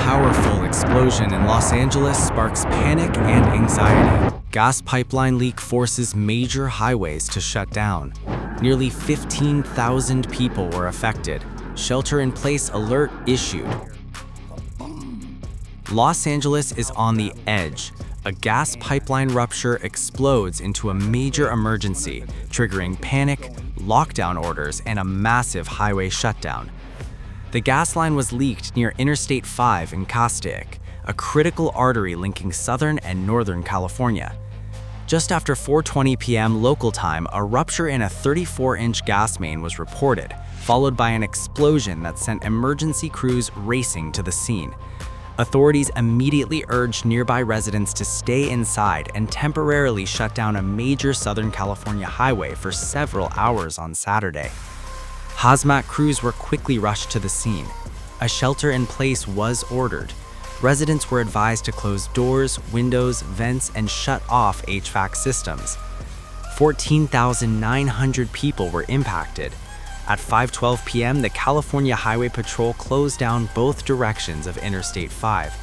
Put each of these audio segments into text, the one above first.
powerful explosion in Los Angeles sparks panic and anxiety. Gas pipeline leak forces major highways to shut down. Nearly 15,000 people were affected. Shelter-in-place alert issued. Los Angeles is on the edge. A gas pipeline rupture explodes into a major emergency, triggering panic, lockdown orders, and a massive highway shutdown. The gas line was leaked near Interstate 5 in Castaic, a critical artery linking Southern and Northern California. Just after 4:20 p.m. local time, a rupture in a 34-inch gas main was reported, followed by an explosion that sent emergency crews racing to the scene. Authorities immediately urged nearby residents to stay inside and temporarily shut down a major Southern California highway for several hours on Saturday. Hazmat crews were quickly rushed to the scene. A shelter-in-place was ordered. Residents were advised to close doors, windows, vents, and shut off HVAC systems. 14,900 people were impacted. At 5:12 p.m., the California Highway Patrol closed down both directions of Interstate 5.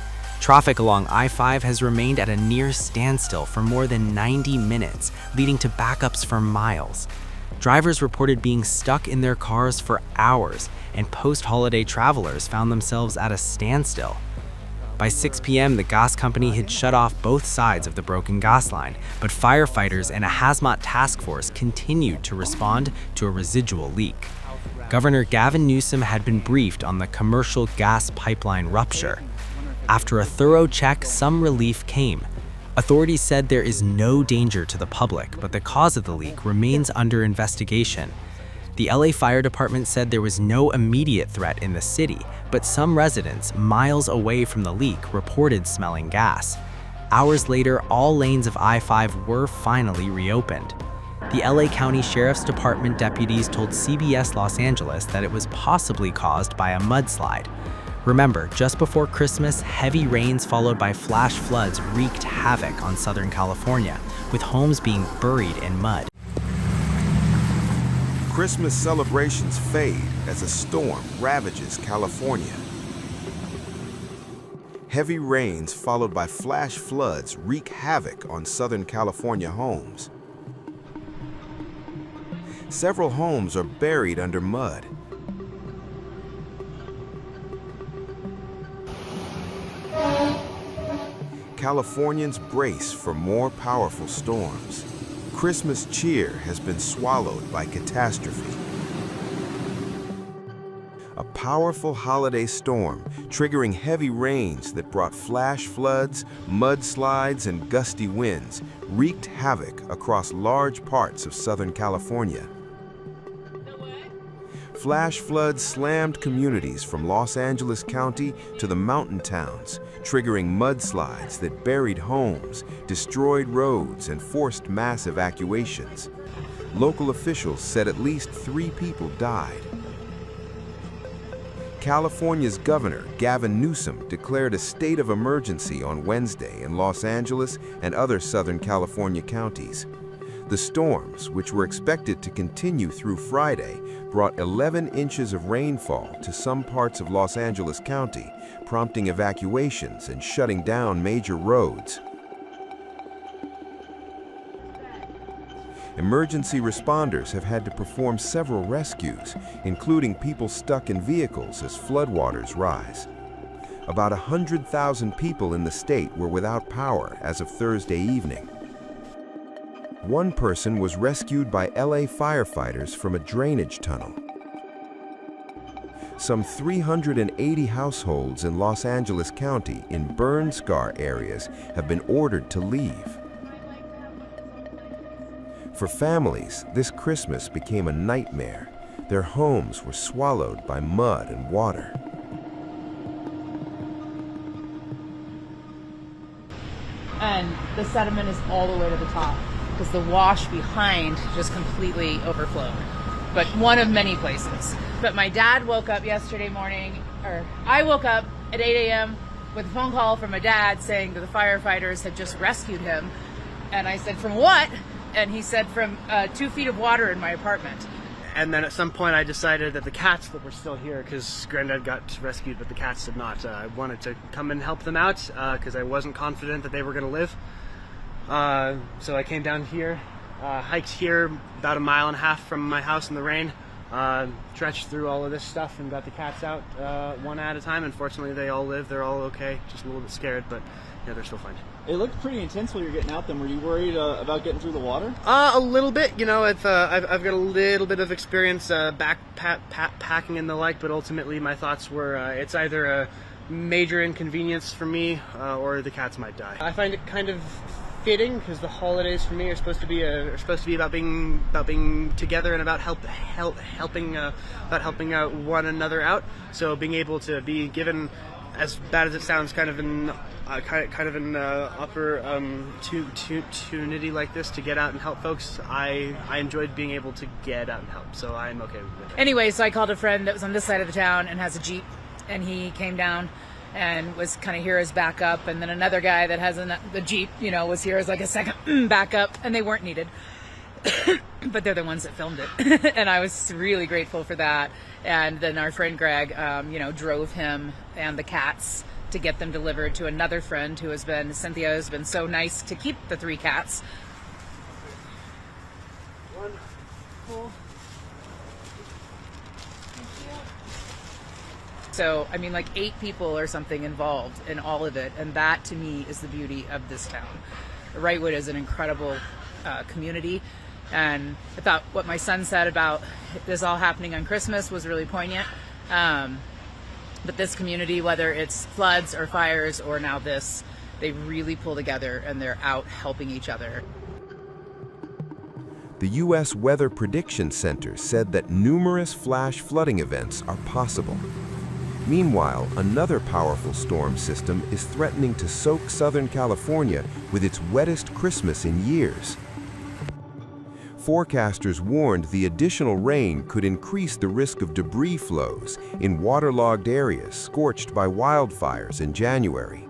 Traffic along I-5 has remained at a near standstill for more than 90 minutes, leading to backups for miles. Drivers reported being stuck in their cars for hours, and post-holiday travelers found themselves at a standstill. By 6 p.m., the gas company had shut off both sides of the broken gas line, but firefighters and a Hazmat task force continued to respond to a residual leak. Governor Gavin Newsom had been briefed on the commercial gas pipeline rupture. After a thorough check, some relief came. Authorities said there is no danger to the public, but the cause of the leak remains under investigation. The LA Fire Department said there was no immediate threat in the city, but some residents miles away from the leak reported smelling gas. Hours later, all lanes of I-5 were finally reopened. The LA County Sheriff's Department deputies told CBS Los Angeles that it was possibly caused by a mudslide. Remember, just before Christmas, heavy rains followed by flash floods wreaked havoc on Southern California, with homes being buried in mud. Christmas celebrations fade as a storm ravages California. Heavy rains followed by flash floods wreak havoc on Southern California homes. Several homes are buried under mud. Californians brace for more powerful storms. Christmas cheer has been swallowed by catastrophe. A powerful holiday storm triggering heavy rains that brought flash floods, mudslides, and gusty winds wreaked havoc across large parts of Southern California. Flash floods slammed communities from Los Angeles County to the mountain towns, triggering mudslides that buried homes, destroyed roads, and forced mass evacuations. Local officials said at least 3 people died. California's Governor Gavin Newsom declared a state of emergency on Wednesday in Los Angeles and other Southern California counties. The storms, which were expected to continue through Friday, brought 11 inches of rainfall to some parts of Los Angeles County, prompting evacuations and shutting down major roads. Emergency responders have had to perform several rescues, including people stuck in vehicles as floodwaters rise. About 100,000 people in the state were without power as of Thursday evening. One person was rescued by LA firefighters from a drainage tunnel. Some 380 households in Los Angeles County in burn-scar areas have been ordered to leave. For families, this Christmas became a nightmare. Their homes were swallowed by mud and water. And the sediment is all the way to the top, because the wash behind just completely overflowed. But one of many places. But my dad woke up yesterday morning, or I woke up at 8 a.m. with a phone call from my dad saying that the firefighters had just rescued him. And I said, from what? And he said, from 2 feet of water in my apartment. And then at some point I decided that the cats that were still here, because Granddad got rescued but the cats did not, I wanted to come and help them out because I wasn't confident that they were going to live. So I came down here, hiked here about 1.5 miles from my house in the rain, trenched through all of this stuff and got the cats out one at a time. Unfortunately, they all live. They're all okay. Just a little bit scared, but yeah, they're still fine. It looked pretty intense while you were getting out them. Were you worried about getting through the water? A little bit. You know, I've got a little bit of experience backpacking and the like, but ultimately my thoughts were it's either a major inconvenience for me or the cats might die. I find it kind of fitting because the holidays for me are supposed to be about being together and about helping out one another out. So being able to be given, as bad as it sounds, kind of an opportunity like this to get out and help folks, I enjoyed being able to get out and help, so I'm okay with it. Anyway, so I called a friend that was on this side of the town and has a Jeep, and he came down and was kind of here as backup, and then another guy that has the Jeep, you know, was here as like a second backup, and they weren't needed. But they're the ones that filmed it. And I was really grateful for that. And then our friend Greg, drove him and the cats to get them delivered to another friend who has been, Cynthia has been so nice to keep the 3 cats. One, cool. So, I mean, like 8 people or something involved in all of it. And that, to me, is the beauty of this town. Wrightwood is an incredible community. And I thought what my son said about this all happening on Christmas was really poignant. But this community, whether it's floods or fires or now this, they really pull together and they're out helping each other. The U.S. Weather Prediction Center said that numerous flash flooding events are possible. Meanwhile, another powerful storm system is threatening to soak Southern California with its wettest Christmas in years. Forecasters warned the additional rain could increase the risk of debris flows in waterlogged areas scorched by wildfires in January.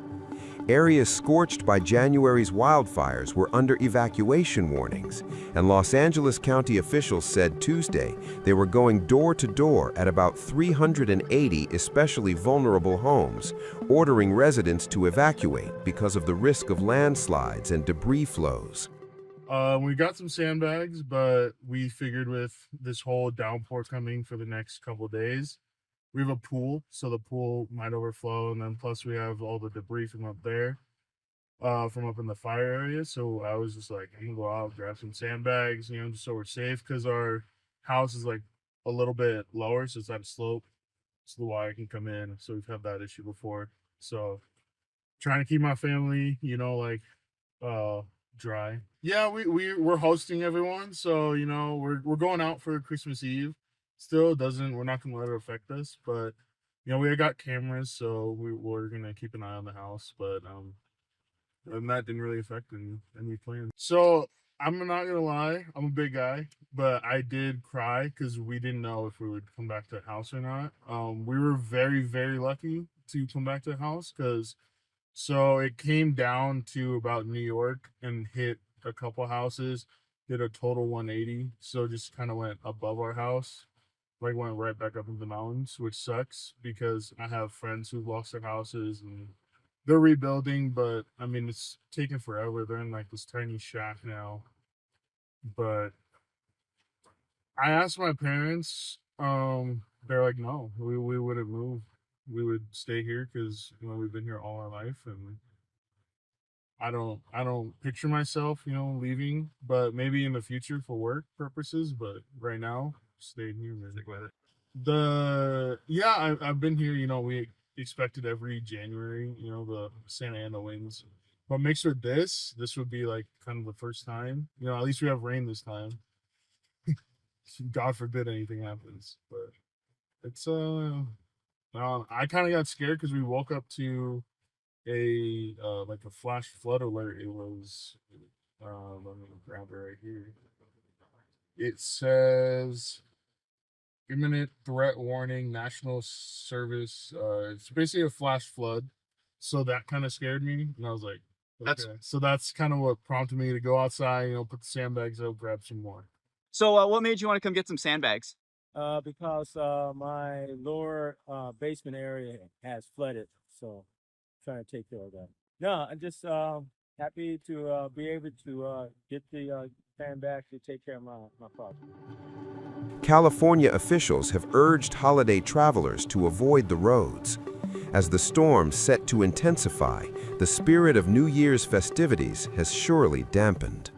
Areas scorched by January's wildfires were under evacuation warnings, and Los Angeles County officials said Tuesday they were going door to door at about 380 especially vulnerable homes, ordering residents to evacuate because of the risk of landslides and debris flows. We got some sandbags, but we figured with this whole downpour coming for the next couple of days, we have a pool, so the pool might overflow, and then plus we have all the debris from up there, from up in the fire area. So I was just like, I'm gonna go out, grab some sandbags, just so we're safe, because our house is like a little bit lower, so it's at a slope, so the water can come in. So we've had that issue before. So trying to keep my family, dry. Yeah, we're hosting everyone, so we're going out for Christmas Eve. Still we're not gonna let it affect us, but we got cameras, so we're gonna keep an eye on the house, but and that didn't really affect any plans. So I'm not gonna lie, I'm a big guy, but I did cry because we didn't know if we would come back to the house or not. We were very, very lucky to come back to the house, so it came down to about New York and hit a couple houses, did a total 180, so just kind of went above our house, like went right back up into the mountains, which sucks because I have friends who've lost their houses and they're rebuilding, but I mean, it's taking forever. They're in like this tiny shack now. But I asked my parents, they're like, no, we wouldn't move. We would stay here because we've been here all our life, and I don't picture myself leaving, but maybe in the future for work purposes, but right now staying here. Stick with it. I've been here. We expected every January the Santa Ana winds, but mixed with this would be like kind of the first time. At least we have rain this time. God forbid anything happens, but it's I kind of got scared because we woke up to a flash flood alert. It was let me grab it right here. It says imminent threat warning, national service. It's basically a flash flood, so that kind of scared me, and I was like, okay. So that's kind of what prompted me to go outside, put the sandbags up, grab some more. So what made you want to come get some sandbags? Because my lower basement area has flooded, so trying to take care of that. No, I'm just happy to be able to get the sandbags to take care of my property. California officials have urged holiday travelers to avoid the roads. As the storm set to intensify, the spirit of New Year's festivities has surely dampened.